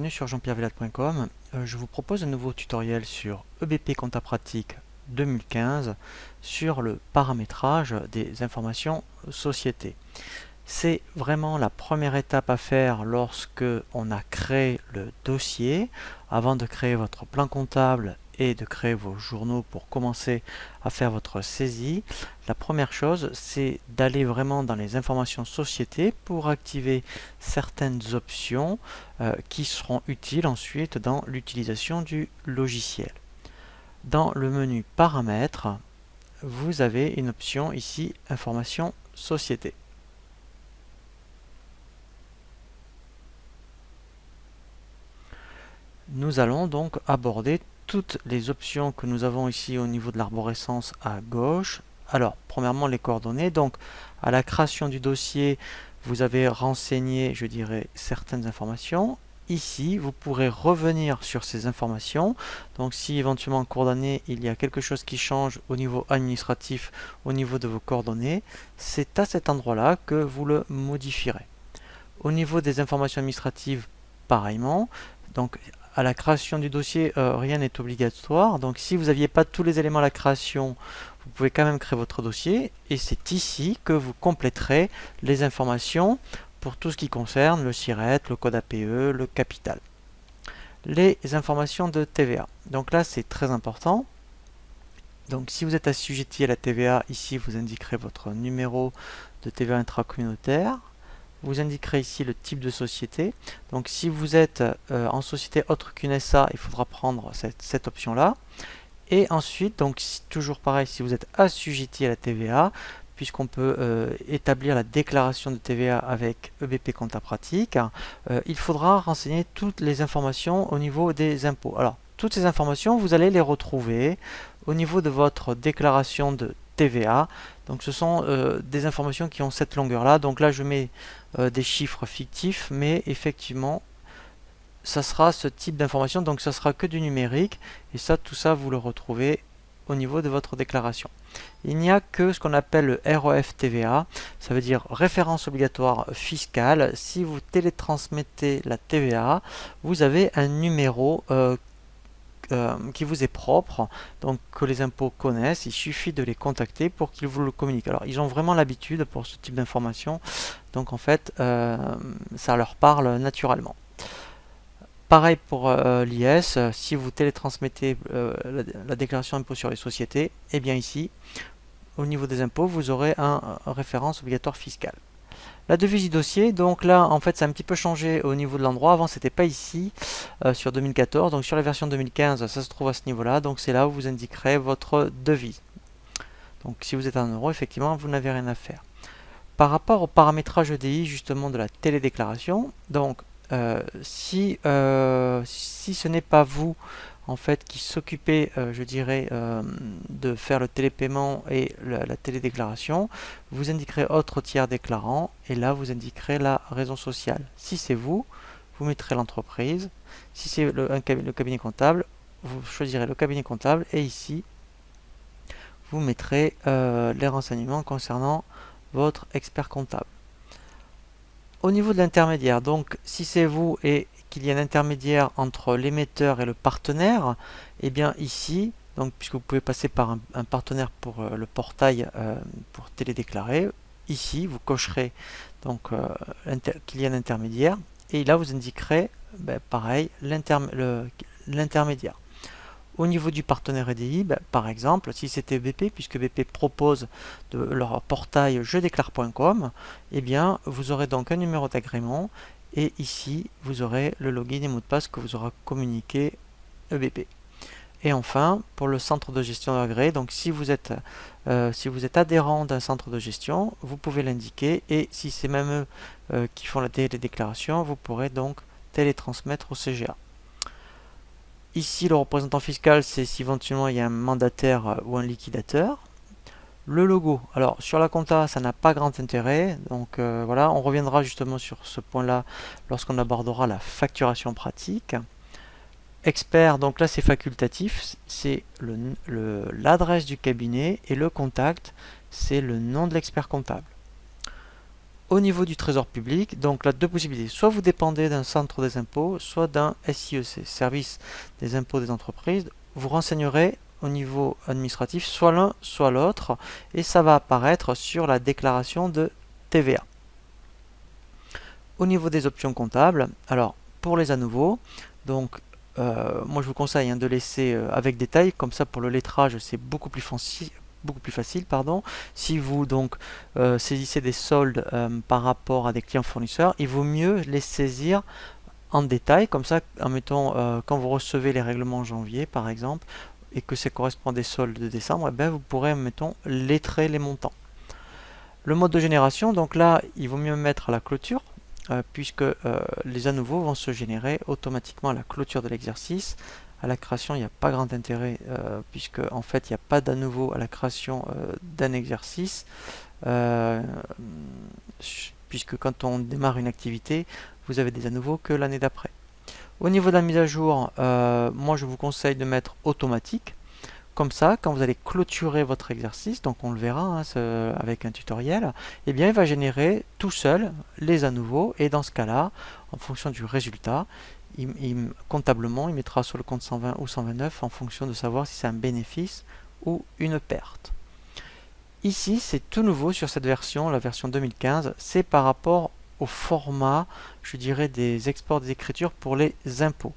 bienvenue sur jean-pierre-villatte.com. Je vous propose un nouveau tutoriel sur EBP Compta Pratique 2015 sur le paramétrage des informations sociétés. C'est vraiment la première étape à faire lorsque on a créé le dossier. Avant de créer votre plan comptable et de créer vos journaux pour commencer à faire votre saisie, la première chose, c'est d'aller vraiment dans les informations sociétés pour activer certaines options qui seront utiles ensuite dans l'utilisation du logiciel. Dans le menu paramètres, vous avez une option ici, information société. Nous allons donc aborder toutes les options que nous avons ici au niveau de l'arborescence à gauche. Alors, premièrement, les coordonnées. Donc, à la création du dossier, vous avez renseigné, je dirais, certaines informations. Ici, vous pourrez revenir sur ces informations. Donc, si éventuellement en cours d'année, il y a quelque chose qui change au niveau administratif, au niveau de vos coordonnées, c'est à cet endroit-là que vous le modifierez. Au niveau des informations administratives, pareillement. Donc, à la création du dossier, rien n'est obligatoire. Donc, si vous n'aviez pas tous les éléments à la création, vous pouvez quand même créer votre dossier. Et c'est ici que vous compléterez les informations pour tout ce qui concerne le SIRET, le code APE, le capital. Les informations de TVA. Donc là, c'est très important. Donc, si vous êtes assujetti à la TVA, ici, vous indiquerez votre numéro de TVA intracommunautaire. Vous indiquerez ici le type de société. Donc si vous êtes en société autre qu'une SA, il faudra prendre cette option-là. Et ensuite, donc toujours pareil, si vous êtes assujetti à la TVA, puisqu'on peut établir la déclaration de TVA avec EBP Compta Pratique, il faudra renseigner toutes les informations au niveau des impôts. Alors, toutes ces informations, vous allez les retrouver au niveau de votre déclaration de TVA. Donc ce sont des informations qui ont cette longueur-là. Donc là, je mets des chiffres fictifs, mais effectivement, ça sera ce type d'information. Donc ça sera que du numérique. Et ça, tout ça, vous le retrouvez au niveau de votre déclaration. Il n'y a que ce qu'on appelle le REF TVA, ça veut dire référence obligatoire fiscale. Si vous télétransmettez la TVA, vous avez un numéro qui vous est propre, donc que les impôts connaissent. Il suffit de les contacter pour qu'ils vous le communiquent. Alors ils ont vraiment l'habitude pour ce type d'information, donc en fait ça leur parle naturellement. Pareil pour l'IS, si vous télétransmettez la déclaration d'impôt sur les sociétés, et bien ici, au niveau des impôts, vous aurez un référence obligatoire fiscale. La devise du dossier, donc là en fait ça a un petit peu changé au niveau de l'endroit. Avant c'était pas ici sur 2014, donc sur la version 2015 ça se trouve à ce niveau là, donc c'est là où vous indiquerez votre devise. Donc si vous êtes en euros, effectivement vous n'avez rien à faire. Par rapport au paramétrage EDI justement de la télédéclaration, donc si ce n'est pas vous en fait qui s'occupez je dirais de faire le télépaiement et la télédéclaration, vous indiquerez autre tiers déclarant et là vous indiquerez la raison sociale. Si c'est vous, vous mettrez l'entreprise. Si c'est le cabinet comptable, vous choisirez le cabinet comptable et ici vous mettrez les renseignements concernant votre expert comptable. Au niveau de l'intermédiaire, donc si c'est vous et qu'il y a un intermédiaire entre l'émetteur et le partenaire, et bien ici, donc puisque vous pouvez passer par un partenaire pour le portail pour télédéclarer, ici vous cocherez donc qu'il y a un intermédiaire et là vous indiquerez pareil l'intermédiaire. Au niveau du partenaire EDI, par exemple, si c'était BP, puisque BP propose de leur portail jedéclare.com, eh bien, vous aurez donc un numéro d'agrément et ici, vous aurez le login et mot de passe que vous aura communiqué EBP. Et enfin, pour le centre de gestion agréé, donc si vous êtes adhérent d'un centre de gestion, vous pouvez l'indiquer et si c'est même eux qui font la télédéclaration, vous pourrez donc télétransmettre au CGA. Ici, le représentant fiscal, c'est si éventuellement il y a un mandataire ou un liquidateur. Le logo, alors sur la compta, ça n'a pas grand intérêt. Donc voilà, on reviendra justement sur ce point-là lorsqu'on abordera la facturation pratique. Expert, donc là c'est facultatif, c'est l'adresse du cabinet et le contact, c'est le nom de l'expert comptable. Au niveau du trésor public, donc là, deux possibilités. Soit vous dépendez d'un centre des impôts, soit d'un SIEC, service des impôts des entreprises. Vous renseignerez au niveau administratif soit l'un, soit l'autre, et ça va apparaître sur la déclaration de TVA. Au niveau des options comptables, alors pour les à nouveau, donc moi je vous conseille de laisser avec détail, comme ça pour le lettrage c'est beaucoup plus facile, pardon. Si vous donc saisissez des soldes par rapport à des clients fournisseurs, il vaut mieux les saisir en détail, comme ça, en mettant quand vous recevez les règlements en janvier par exemple, et que ça correspond à des soldes de décembre, eh bien, vous pourrez, mettons, lettrer les montants. Le mode de génération, donc là, il vaut mieux mettre à la clôture, puisque les à nouveau vont se générer automatiquement à la clôture de l'exercice. À la création, il n'y a pas grand intérêt, puisque en fait, il n'y a pas d'à nouveau à la création d'un exercice, puisque quand on démarre une activité, vous avez des à nouveau que l'année d'après. Au niveau de la mise à jour, moi je vous conseille de mettre automatique. Comme ça, quand vous allez clôturer votre exercice, donc on le verra avec un tutoriel, eh bien il va générer tout seul les à nouveau, et dans ce cas-là, en fonction du résultat, comptablement, il mettra sur le compte 120 ou 129 en fonction de savoir si c'est un bénéfice ou une perte. Ici, c'est tout nouveau sur cette version, la version 2015, c'est par rapport au format, je dirais, des exports des écritures pour les impôts.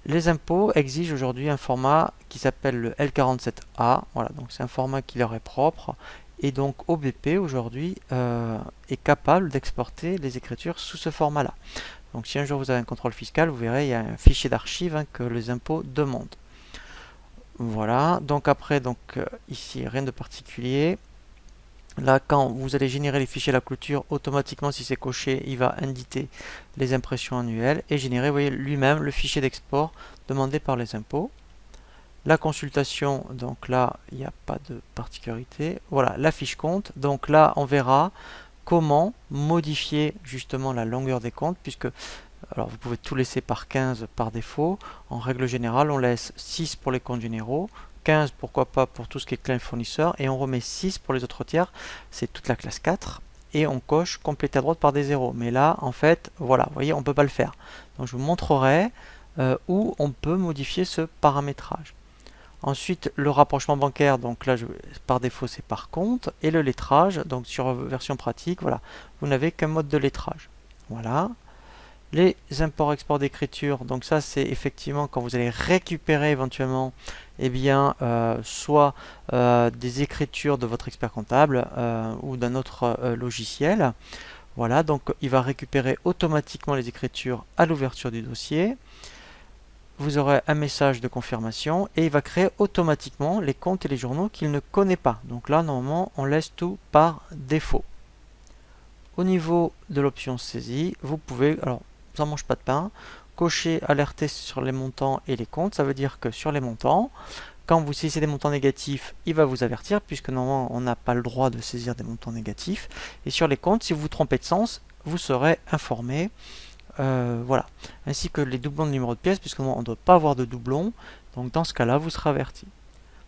Les impôts exigent aujourd'hui un format qui s'appelle le L47A. Voilà, donc c'est un format qui leur est propre. Et donc OBP aujourd'hui est capable d'exporter les écritures sous ce format-là. Donc si un jour vous avez un contrôle fiscal, vous verrez, il y a un fichier d'archives que les impôts demandent. Voilà, donc après, ici, rien de particulier. Là, quand vous allez générer les fichiers à la clôture, automatiquement, si c'est coché, il va indiquer les impressions annuelles et générer, vous voyez, lui-même le fichier d'export demandé par les impôts. La consultation, donc là, il n'y a pas de particularité. Voilà, la fiche compte. Donc là, on verra comment modifier justement la longueur des comptes, puisque alors vous pouvez tout laisser par 15 par défaut. En règle générale, on laisse 6 pour les comptes généraux, 15 pourquoi pas pour tout ce qui est client fournisseur, et on remet 6 pour les autres tiers, c'est toute la classe 4, et on coche compléter à droite par des zéros. Mais là, en fait, voilà, vous voyez, on ne peut pas le faire. Donc je vous montrerai où on peut modifier ce paramétrage. Ensuite, le rapprochement bancaire, donc là, par défaut, c'est par compte, et le lettrage, donc sur version pratique, voilà, vous n'avez qu'un mode de lettrage. Voilà. Les imports-exports d'écriture, donc ça c'est effectivement quand vous allez récupérer éventuellement soit des écritures de votre expert comptable ou d'un autre logiciel. Voilà, donc il va récupérer automatiquement les écritures à l'ouverture du dossier. Vous aurez un message de confirmation et il va créer automatiquement les comptes et les journaux qu'il ne connaît pas. Donc là, normalement, on laisse tout par défaut. Au niveau de l'option saisie, vous pouvez, alors ça mange pas de pain, cocher alerter sur les montants et les comptes. Ça veut dire que sur les montants, quand vous saisissez des montants négatifs, il va vous avertir, puisque normalement on n'a pas le droit de saisir des montants négatifs. Et sur les comptes, si vous vous trompez de sens, vous serez informé. Voilà, ainsi que les doublons de numéro de pièce, puisque on ne doit pas avoir de doublons. Donc dans ce cas-là, vous serez averti.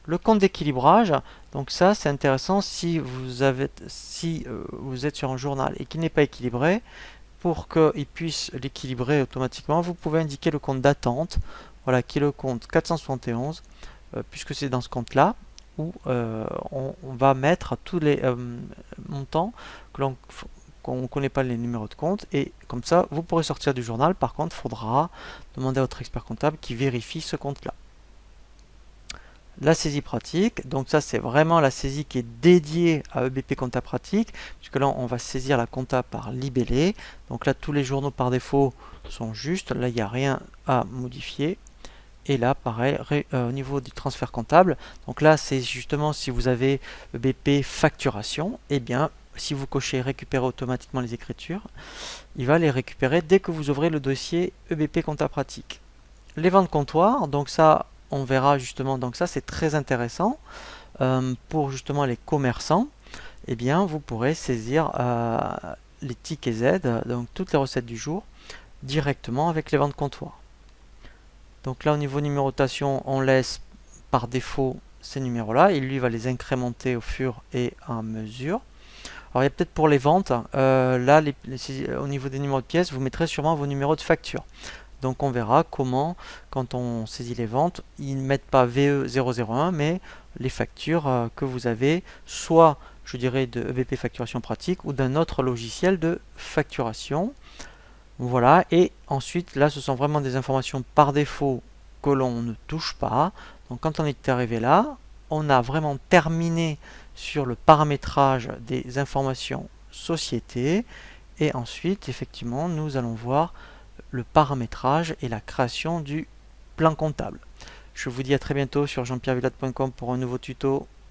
Le compte d'équilibrage, donc ça c'est intéressant si vous êtes sur un journal et qu'il n'est pas équilibré. Pour qu'il puisse l'équilibrer automatiquement, vous pouvez indiquer le compte d'attente, voilà, qui est le compte 471, puisque c'est dans ce compte-là où on va mettre tous les montants qu'on ne connaît pas les numéros de compte, et comme ça, vous pourrez sortir du journal. Par contre, il faudra demander à votre expert comptable qui vérifie ce compte-là. La saisie pratique, donc ça c'est vraiment la saisie qui est dédiée à EBP Compta Pratique, puisque là on va saisir la compta par libellé. Donc là tous les journaux par défaut sont justes, là il n'y a rien à modifier. Et là pareil, au niveau du transfert comptable, donc là c'est justement si vous avez EBP facturation, et bien si vous cochez récupérer automatiquement les écritures, il va les récupérer dès que vous ouvrez le dossier EBP Compta Pratique. Les ventes comptoirs, donc ça on verra justement, donc ça c'est très intéressant pour justement les commerçants. Eh bien vous pourrez saisir les tickets Z, donc toutes les recettes du jour, directement avec les ventes comptoirs. Donc là au niveau numérotation, on laisse par défaut ces numéros là, et lui va les incrémenter au fur et à mesure. Alors il y a peut-être pour les ventes, là au niveau des numéros de pièces, vous mettrez sûrement vos numéros de facture. Donc on verra comment, quand on saisit les ventes, ils ne mettent pas VE001, mais les factures que vous avez, soit je dirais de EBP Facturation Pratique ou d'un autre logiciel de facturation. Voilà, et ensuite là ce sont vraiment des informations par défaut que l'on ne touche pas. Donc quand on est arrivé là, on a vraiment terminé sur le paramétrage des informations société, et ensuite effectivement nous allons voir le paramétrage et la création du plan comptable. Je vous dis à très bientôt sur jeanpierrevillade.com pour un nouveau tuto.